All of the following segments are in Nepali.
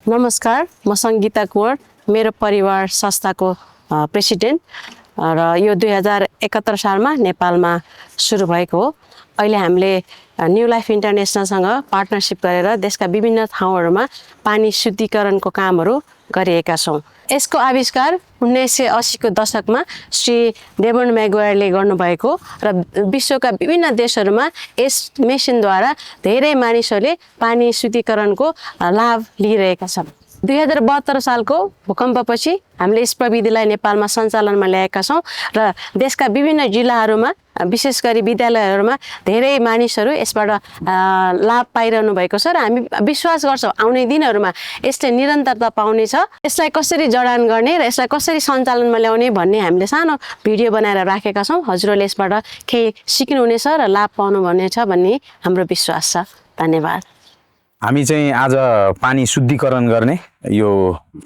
नमस्कार, म सङ्गीता कुँवर, मेरो परिवार संस्थाको प्रेसिडेन्ट र यो 2071 सालमा नेपालमा सुरु भएको हो। अहिले हामीले न्यू लाइफ इन्टरनेसनलसँग पार्टनरसिप गरेर देशका विभिन्न ठाउँहरूमा पानी शुद्धिकरणको कामहरू गरिएका छौँ। यसको आविष्कार 1980 को दशकमा श्री डेमन मैगुइरले गर्नुभएको र विश्वका विभिन्न देशहरूमा यस मेसिनद्वारा धेरै मानिसहरूले पानी शुद्धिकरणको लाभ लिइरहेका छन्। 2072 सालको भूकम्पपछि हामीले यस प्रविधिलाई नेपालमा सञ्चालनमा ल्याएका छौँ र देशका विभिन्न जिल्लाहरूमा विशेष गरी विद्यालयहरूमा धेरै मानिसहरू यसबाट लाभ पाइरहनु भएको छ र हामी विश्वास गर्छौँ आउने दिनहरूमा यसले निरन्तरता पाउनेछ। यसलाई कसरी जडान गर्ने र यसलाई कसरी सञ्चालनमा ल्याउने भन्ने हामीले सानो भिडियो बनाएर राखेका छौँ। हजुरहरूले यसबाट केही सिक्नुहुनेछ र लाभ पाउनुहुनेछ भन्ने हाम्रो विश्वास छ। धन्यवाद। हामी चाहिँ आज पानी शुद्धिकरण गर्ने यो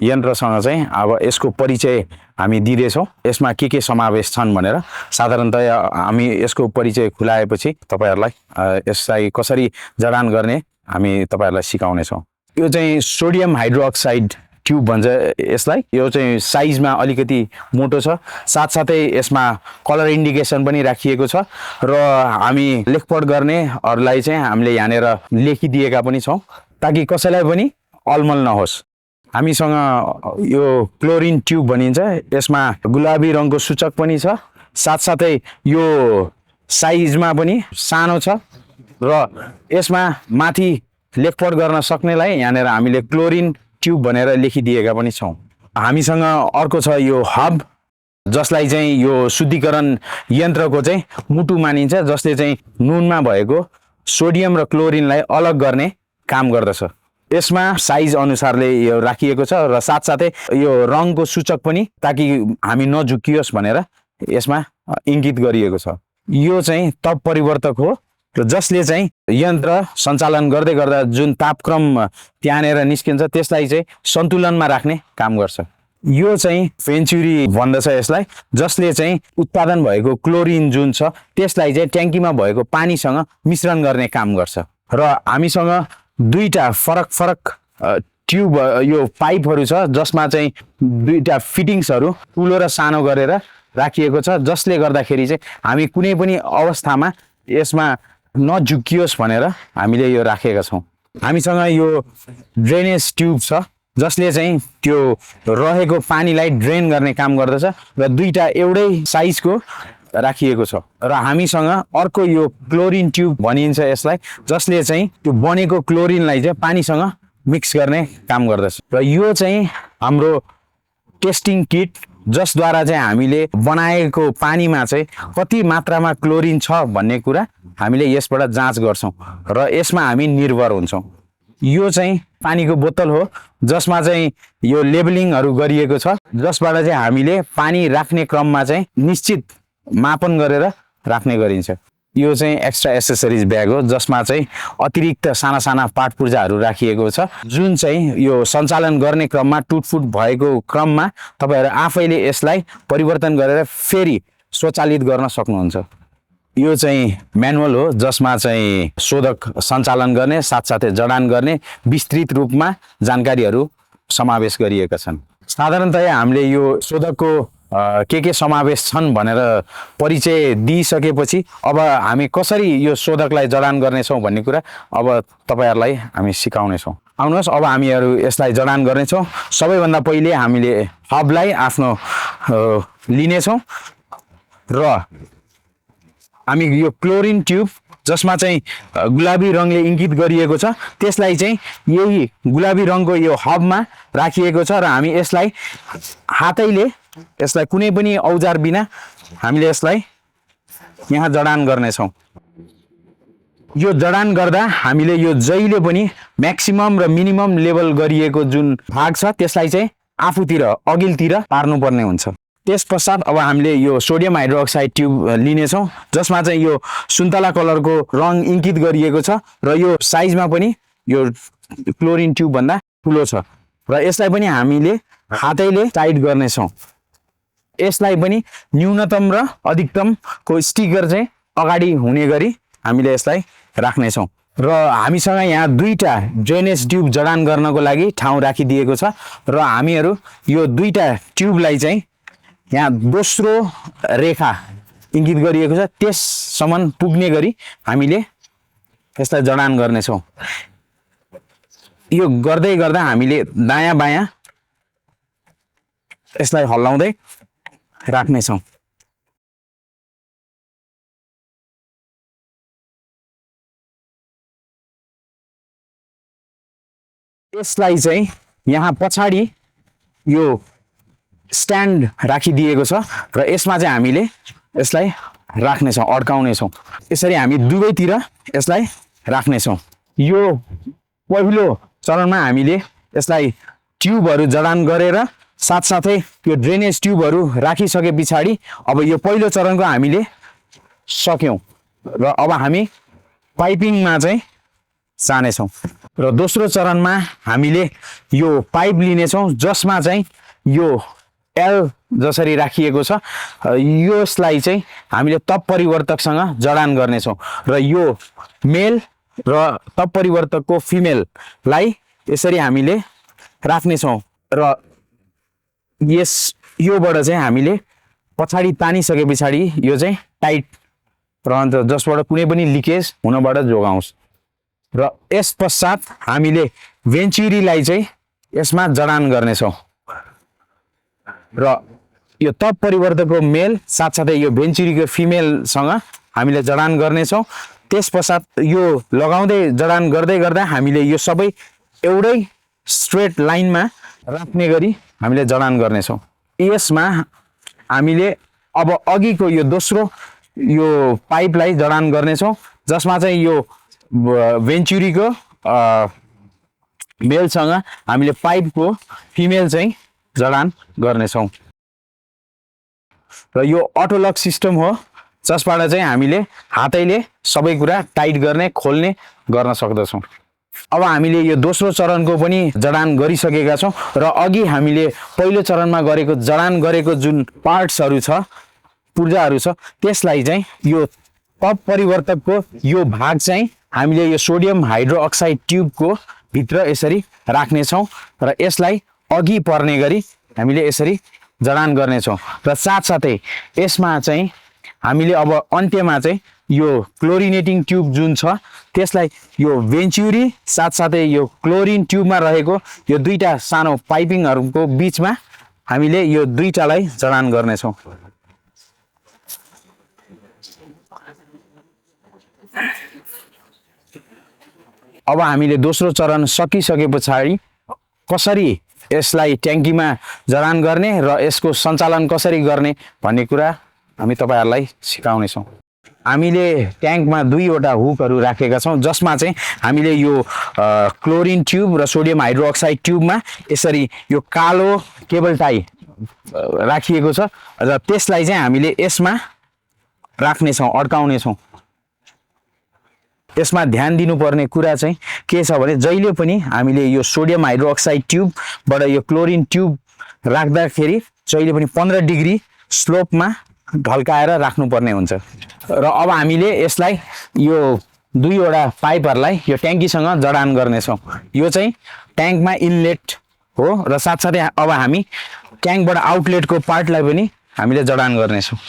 यन्त्रसँग चाहिँ अब यसको परिचय हामी दिँदैछौँ। यसमा के समावेश छन् भनेर साधारणतया हामी यसको परिचय खुलाएपछि तपाईहरूलाई यसलाई कसरी जडान गर्ने हामी तपाईहरूलाई सिकाउनेछौँ। यो चाहिँ सोडियम हाइड्रोक्साइड ट्युब भन्छ यसलाई। यो चाहिँ साइजमा अलिकति मोटो छ, साथसाथै यसमा कलर इन्डिकेसन पनि राखिएको छ र हामी लेखपढ गर्नेहरूलाई चाहिँ हामीले यहाँनिर लेखिदिएका पनि छौँ ताकि कसैलाई पनि अलमल नहोस्। हामीसँग यो क्लोरिन ट्युब भनिन्छ, यसमा गुलाबी रङको सूचक पनि छ, साथसाथै यो साइजमा पनि सानो छ र यसमा माथि लेखपढ गर्न सक्नेलाई यहाँनिर हामीले क्लोरिन ट्युब भनेर लेखिदिएका पनि छौँ। हामीसँग अर्को छ यो हब, जसलाई चाहिँ यो शुद्धिकरण यन्त्रको चाहिँ मुटु मानिन्छ, जसले चाहिँ नुनमा भएको सोडियम र क्लोरिनलाई अलग गर्ने काम गर्दछ। यसमा साइज अनुसारले यो राखिएको छ र साथसाथै यो रङको सूचक पनि ताकि हामी नझुकियोस् भनेर यसमा इङ्गित गरिएको छ। यो चाहिँ तप परिवर्तक हो जसले चाहिँ यन्त्र सञ्चालन गर्दै गर्दा जुन तापक्रम त्यहाँनिर निस्किन्छ त्यसलाई चाहिँ सन्तुलनमा राख्ने काम गर्छ। यो चाहिँ भेन्चुरी भन्दछ यसलाई, जसले चाहिँ उत्पादन भएको क्लोरिन जुन छ त्यसलाई चाहिँ ट्याङ्कीमा भएको पानीसँग मिश्रण गर्ने काम गर्छ। र हामीसँग दुईटा फरक ट्युब यो पाइपहरू छ जसमा चाहिँ दुईटा फिटिङ्सहरू ठुलो र सानो गरेर राखिएको छ, जसले गर्दाखेरि चाहिँ हामी कुनै पनि अवस्थामा यसमा नझुकियोस् भनेर हामीले यो राखेका छौँ। हामीसँग यो ड्रेनेज ट्युब छ जसले चाहिँ त्यो रहेको पानीलाई ड्रेन गर्ने काम गर्दछ र दुईटा एउटै साइजको राखिएको छ। र हामीसँग अर्को यो क्लोरिन ट्युब भनिन्छ यसलाई, जसले चाहिँ त्यो बनेको क्लोरिनलाई चाहिँ पानीसँग मिक्स गर्ने काम गर्दछ। र यो चाहिँ हाम्रो टेस्टिङ किट, जसद्वारा चाहिँ हामीले बनाएको पानीमा चाहिँ कति मात्रामा क्लोरिन छ भन्ने कुरा हामीले यसबाट जाँच गर्छौँ र यसमा हामी निर्भर हुन्छौँ। यो चाहिँ पानीको बोतल हो जसमा चाहिँ यो लेबलिङहरू गरिएको छ, जसबाट चाहिँ हामीले पानी राख्ने क्रममा चाहिँ निश्चित मापन गरेर राख्ने गरिन्छ। यो चाहिँ एक्स्ट्रा एसेसरिज ब्याग हो जसमा चाहिँ अतिरिक्त साना पार्ट पूर्जाहरू राखिएको छ, जुन चाहिँ यो सञ्चालन गर्ने क्रममा टुटफुट भएको क्रममा तपाईँहरू आफैले यसलाई परिवर्तन गरेर फेरि स्वचालित गर्न सक्नुहुन्छ। यो चाहिँ म्यानुअल हो जसमा चाहिँ शोधक सञ्चालन गर्ने साथसाथै जडान गर्ने विस्तृत रूपमा जानकारीहरू समावेश गरिएका छन्। साधारणतया हामीले यो शोधकको के समावेश छन् भनेर परिचय दिइसकेपछि अब हामी कसरी यो शोधकलाई जडान गर्नेछौँ भन्ने कुरा अब तपाईहरूलाई हामी सिकाउनेछौँ। आउनुहोस्, अब हामीहरू यसलाई जडान गर्नेछौँ। सबैभन्दा पहिले हामीले हबलाई आफ्नो लिनेछौँ र हामी यो क्लोरिन ट्युब जसमा चाहिँ गुलाबी रङले इङ्गित गरिएको छ त्यसलाई चाहिँ यही गुलाबी रङको यो हबमा राखिएको छ र हामी यसलाई हातैले यसलाई कुनै पनि औजार बिना हामीले यसलाई यहाँ जडान गर्नेछौँ। यो जडान गर्दा हामीले यो जहिले पनि म्याक्सिमम र मिनिमम लेभल गरिएको जुन भाग छ त्यसलाई चाहिँ आफूतिर अघिल्तिर पार्नुपर्ने हुन्छ। त्यस पश्चात अब हामीले यो सोडियम हाइड्रोक्साइड ट्युब लिनेछौँ जसमा चाहिँ यो सुन्तला कलरको रङ इङ्कित गरिएको छ र यो साइजमा पनि यो क्लोरिन ट्युब भन्दा ठुलो छ र यसलाई पनि हामीले हातैले टाइट गर्नेछौँ। यसलाई पनि न्यूनतम र अधिकतमको स्टिकर चाहिँ अगाडि हुने गरी हामीले यसलाई राख्नेछौँ र हामीसँग यहाँ दुईटा ड्रेनेज ट्युब जडान गर्नको लागि ठाउँ राखिदिएको छ र हामीहरू यो दुईटा ट्युबलाई चाहिँ यहाँ दोस्रो रेखा इङ्गित गरिएको छ त्यससम्म पुग्ने गरी हामीले यसलाई जडान गर्नेछौँ। यो गर्दै गर्दा हामीले दायाँ बायाँ यसलाई हल्लाउँदै राख्नेछौँ। यसलाई चाहिँ यहाँ पछाडि यो स्ट्यान्ड राखिदिएको छ र यसमा चाहिँ हामीले यसलाई राख्नेछौँ, अड्काउनेछौँ। यसरी हामी दुवैतिर यसलाई राख्नेछौँ। यो पहिलो चरणमा हामीले यसलाई ट्युबहरू जडान गरेर साथसाथै यो ड्रेनेज ट्युबहरू राखिसके पछाडि अब यो पहिलो चरणको हामीले सक्यौँ र अब हामी पाइपिङमा चाहिँ जानेछौँ। र दोस्रो चरणमा हामीले यो पाइप लिनेछौँ जसमा चाहिँ यो एल जसरी राखिएको छ यसलाई चाहिँ हामीले तप परिवर्तकसँग जडान गर्नेछौँ र यो मेल र तप परिवर्तकको फिमेललाई यसरी हामीले राख्नेछौँ र योबाट चाहिँ हामीले पछाडि तानिसके पछाडि यो चाहिँ टाइट रहन्छ जसबाट कुनै पनि लिकेज हुनबाट जोगाउँछ। र यस पश्चात हामीले भेन्चुरीलाई चाहिँ यसमा जडान गर्नेछौँ र यो तप परिवर्तकको मेल साथसाथै यो भेन्चुरीको फिमेलसँग हामीले जडान गर्नेछौँ। त्यस पश्चात यो लगाउँदै जडान गर्दै गर्दा हामीले यो सबै एउटै स्ट्रेट लाइनमा राख्ने गरी हामीले जडान गर्नेछौँ। यसमा हामीले अब अघिको यो दोस्रो यो पाइपलाई जडान गर्नेछौँ जसमा चाहिँ यो भेन्चुरीको मेलसँग हामीले पाइपको फिमेल चाहिँ जडान गर्नेछौँ। र यो अटोलक सिस्टम हो जसबाट चाहिँ हामीले हातैले सबै कुरा टाइट गर्ने खोल्ने गर्न सक्दछौँ। अब हामीले यो दोस्रो चरणको पनि जडान गरिसकेका छौँ र अघि हामीले पहिलो चरणमा गरेको जडान गरेको जुन पार्ट्सहरू छ पूर्जाहरू छ त्यसलाई चाहिँ यो तप परिवर्तकको यो भाग चाहिँ हामीले यो सोडियम हाइड्रोक्साइड ट्युबको भित्र यसरी राख्नेछौँ र यसलाई अघि पर्ने गरी हामीले यसरी जडान गर्नेछौँ र साथसाथै यसमा चाहिँ हामीले अब अन्त्यमा चाहिँ यो क्लोरिनेटिङ ट्युब जुन छ त्यसलाई यो भेन्चुरी साथसाथै यो क्लोरिन ट्युबमा रहेको यो दुईटा सानो पाइपिङहरूको बिचमा हामीले यो दुईटालाई जडान गर्नेछौँ। अब हामीले दोस्रो चरण सकिसके पछाडि कसरी यसलाई ट्याङ्कीमा जडान गर्ने र यसको सञ्चालन कसरी गर्ने भन्ने कुरा हामी तपाईहरुलाई सिकाउनेछौँ। हामीले ट्याङ्कमा दुईवटा हुकहरू राखेका छौँ जसमा चाहिँ हामीले यो क्लोरिन ट्युब र सोडियम हाइड्रोक्साइड ट्युबमा यसरी यो कालो केबल टाई राखिएको छ र त्यसलाई चाहिँ हामीले यसमा राख्नेछौँ, अड्काउनेछौँ। यसमा ध्यान दिनुपर्ने कुरा चाहिँ के छ भने जहिले पनि हामीले यो सोडियम हाइड्रोक्साइड ट्युबबाट यो क्लोरिन ट्युब राख्दाखेरि जहिले पनि 15 डिग्री स्लोपमा ढल्काएर राख्नुपर्ने हुन्छ। र अब हामीले यसलाई यो दुईवटा पाइपहरूलाई यो ट्याङ्कीसँग जडान गर्नेछौँ। यो चाहिँ ट्याङ्कमा इनलेट हो र साथसाथै अब हामी ट्याङ्कबाट आउटलेटको पार्टलाई पनि हामीले जडान गर्नेछौँ।